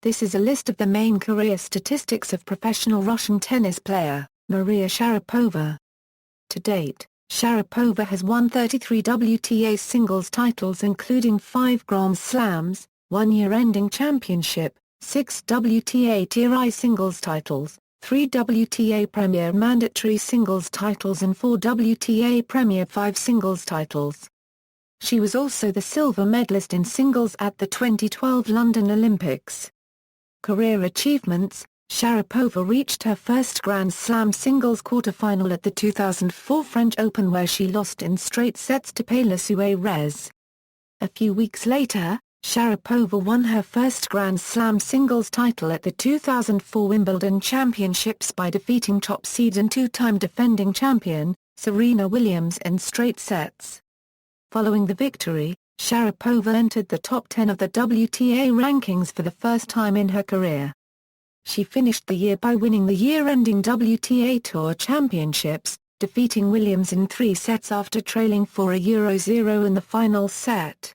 This is a list of the main career statistics of professional Russian tennis player, Maria Sharapova. To date, Sharapova has won 33 WTA singles titles including 5 Grand Slams, 1 year-ending championship, 6 WTA Tier I singles titles, 3 WTA Premier mandatory singles titles and 4 WTA Premier 5 singles titles. She was also the silver medalist in singles at the 2012 London Olympics. Career achievements: Sharapova reached her first Grand Slam singles quarterfinal at the 2004 French Open where she lost in straight sets to Peyre Suarez. A few weeks later, Sharapova won her first Grand Slam singles title at the 2004 Wimbledon Championships by defeating top seed and two-time defending champion, Serena Williams in straight sets. Following the victory, Sharapova entered the top 10 of the WTA rankings for the first time in her career. She finished the year by winning the year-ending WTA Tour Championships, defeating Williams in 3 sets after trailing 4-0 in the final set.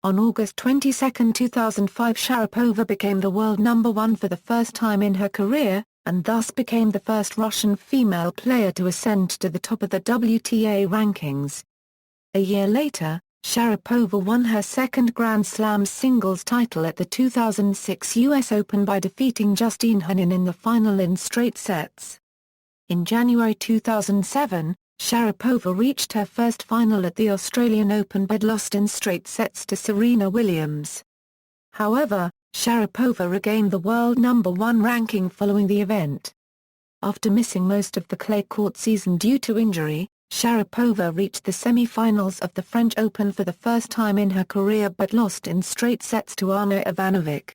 On August 22, 2005, Sharapova became the world number 1 for the first time in her career, and thus became the first Russian female player to ascend to the top of the WTA rankings. A year later, Sharapova won her second Grand Slam singles title at the 2006 US Open by defeating Justine Henin in the final in straight sets. In January 2007, Sharapova reached her first final at the Australian Open but lost in straight sets to Serena Williams. However, Sharapova regained the world number 1 ranking following the event. After missing most of the clay court season due to injury, Sharapova reached the semi-finals of the French Open for the first time in her career but lost in straight sets to Ana Ivanovic.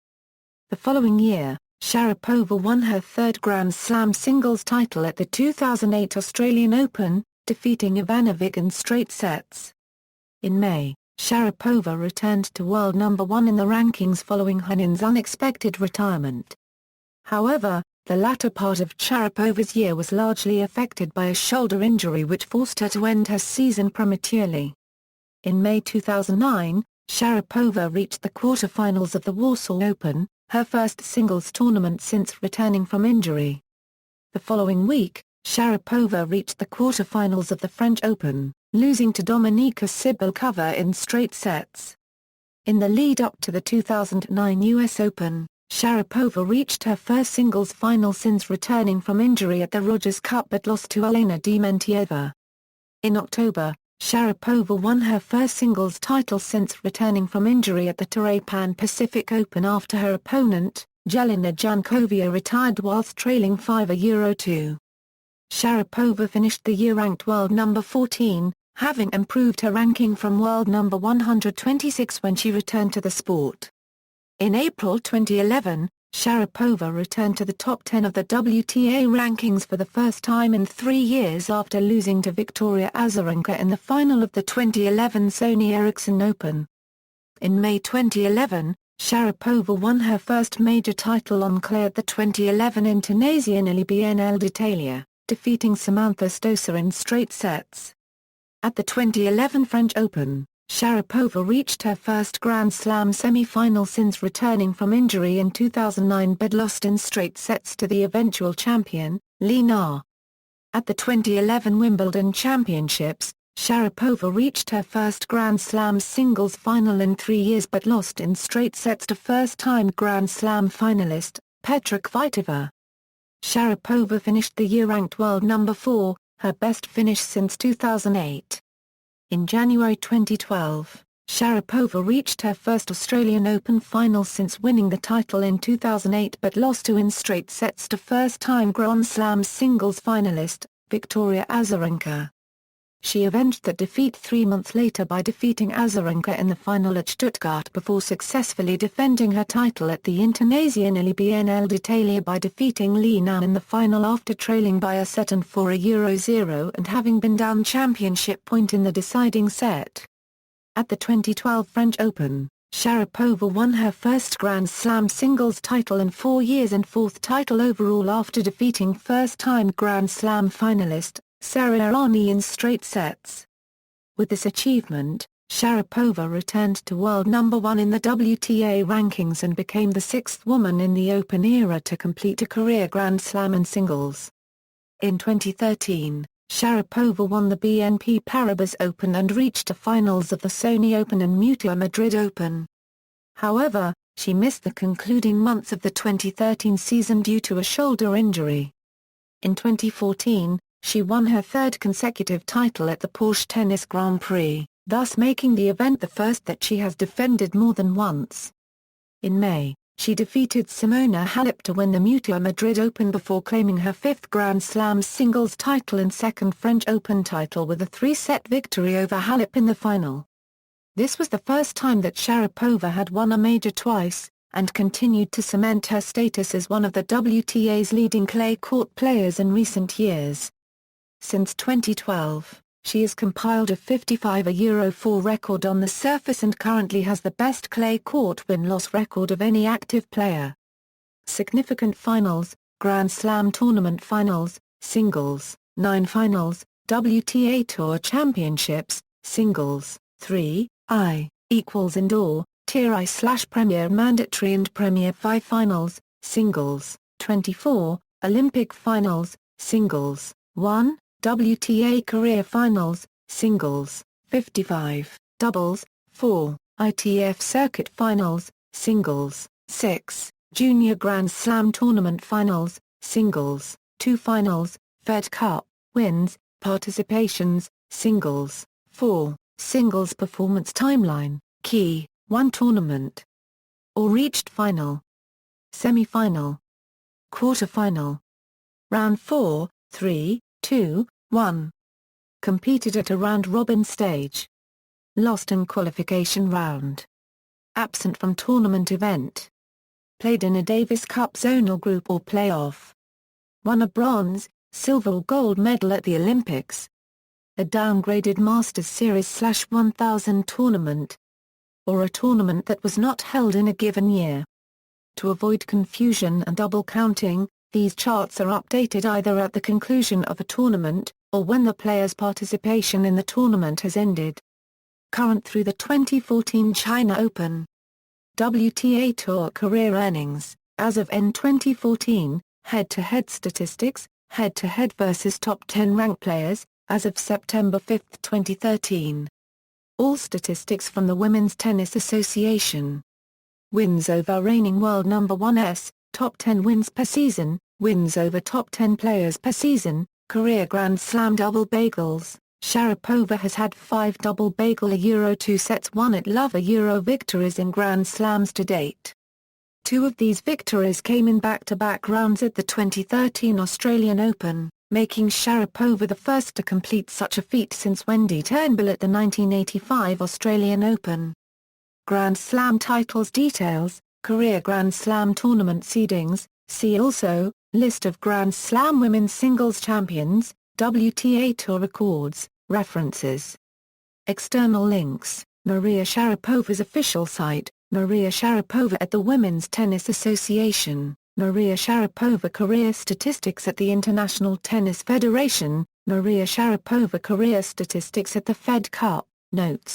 The following year, Sharapova won her third Grand Slam singles title at the 2008 Australian Open, defeating Ivanovic in straight sets. In May, Sharapova returned to world number 1 in the rankings following Henin's unexpected retirement. However, the latter part of Sharapova's year was largely affected by a shoulder injury which forced her to end her season prematurely. In May 2009, Sharapova reached the quarterfinals of the Warsaw Open, her first singles tournament since returning from injury. The following week, Sharapova reached the quarterfinals of the French Open, losing to Dominika Cibulkova in straight sets. In the lead-up to the 2009 US Open, Sharapova reached her first singles final since returning from injury at the Rogers Cup but lost to Elena Dementieva. In October, Sharapova won her first singles title since returning from injury at the Torrey Pan Pacific Open after her opponent, Jelena Jankovia, retired whilst trailing 5-2. Sharapova finished the year ranked world number 14, having improved her ranking from world number 126 when she returned to the sport. In April 2011, Sharapova returned to the top 10 of the WTA rankings for the first time in 3 years after losing to Victoria Azarenka in the final of the 2011 Sony Ericsson Open. In May 2011, Sharapova won her first major title on clay at the 2011 Internazionale Biennale d'Italia, defeating Samantha Stosur in straight sets. At the 2011 French Open, Sharapova reached her first Grand Slam semi-final since returning from injury in 2009 but lost in straight sets to the eventual champion, Li Na. At the 2011 Wimbledon Championships, Sharapova reached her first Grand Slam singles final in 3 years but lost in straight sets to first-time Grand Slam finalist, Petra Kvitova. Sharapova finished the year ranked world number 4, her best finish since 2008. In January 2012, Sharapova reached her first Australian Open final since winning the title in 2008 but lost in straight sets to first-time Grand Slam singles finalist, Victoria Azarenka. She avenged that defeat 3 months later by defeating Azarenka in the final at Stuttgart before successfully defending her title at the Internazionale Biennale d'Italia by defeating Li Na in the final after trailing by a set and 4-0 and having been down championship point in the deciding set. At the 2012 French Open, Sharapova won her first Grand Slam singles title in 4 years and 4th title overall after defeating first-time Grand Slam finalist, Sara Errani in straight sets. With this achievement, Sharapova returned to world number 1 in the WTA rankings and became the sixth woman in the Open era to complete a career Grand Slam in singles. In 2013, Sharapova won the BNP Paribas Open and reached the finals of the Sony Open and Mutua Madrid Open. However, she missed the concluding months of the 2013 season due to a shoulder injury. In 2014, she won her third consecutive title at the Porsche Tennis Grand Prix, thus making the event the first that she has defended more than once. In May, she defeated Simona Halep to win the Mutua Madrid Open before claiming her fifth Grand Slam singles title and second French Open title with a three-set victory over Halep in the final. This was the first time that Sharapova had won a major twice, and continued to cement her status as one of the WTA's leading clay court players in recent years. Since 2012, she has compiled a 55-4 record on the surface and currently has the best clay court win-loss record of any active player. Significant finals, Grand Slam tournament finals, singles, 9 finals, WTA Tour Championships, singles, 3, indoor, Tier I/Premier Mandatory and Premier 5 finals, singles, 24, Olympic finals, singles, 1, WTA Career Finals, singles, 55, doubles, 4, ITF Circuit Finals, singles, 6, Junior Grand Slam Tournament Finals, singles, 2 finals, Fed Cup, wins, participations, singles, 4, singles performance timeline, key, 1 tournament. Or reached final. Semi-final. Quarter-final. Round 4, 3, 2, 1. Competed at a round-robin stage. Lost in qualification round. Absent from tournament event. Played in a Davis Cup zonal group or playoff. Won a bronze, silver or gold medal at the Olympics. A downgraded Masters Series/1000 tournament. Or a tournament that was not held in a given year. To avoid confusion and double counting, these charts are updated either at the conclusion of a tournament, or when the player's participation in the tournament has ended. Current through the 2014 China Open. WTA Tour Career Earnings, as of end 2014, head-to-head statistics, head-to-head versus top 10 ranked players, as of September 5, 2013. All statistics from the Women's Tennis Association. Wins over reigning world number 1's, top 10 wins per season, wins over top 10 players per season, career Grand Slam double bagels. Sharapova has had 5 double bagel Euro 2 sets won at Love Euro victories in Grand Slams to date. 2 of these victories came in back-to-back rounds at the 2013 Australian Open, making Sharapova the first to complete such a feat since Wendy Turnbull at the 1985 Australian Open. Grand Slam titles details, career Grand Slam tournament seedings, see also, list of Grand Slam women's singles champions, WTA Tour records, references. External links, Maria Sharapova's official site, Maria Sharapova at the Women's Tennis Association, Maria Sharapova career statistics at the International Tennis Federation, Maria Sharapova career statistics at the Fed Cup, notes.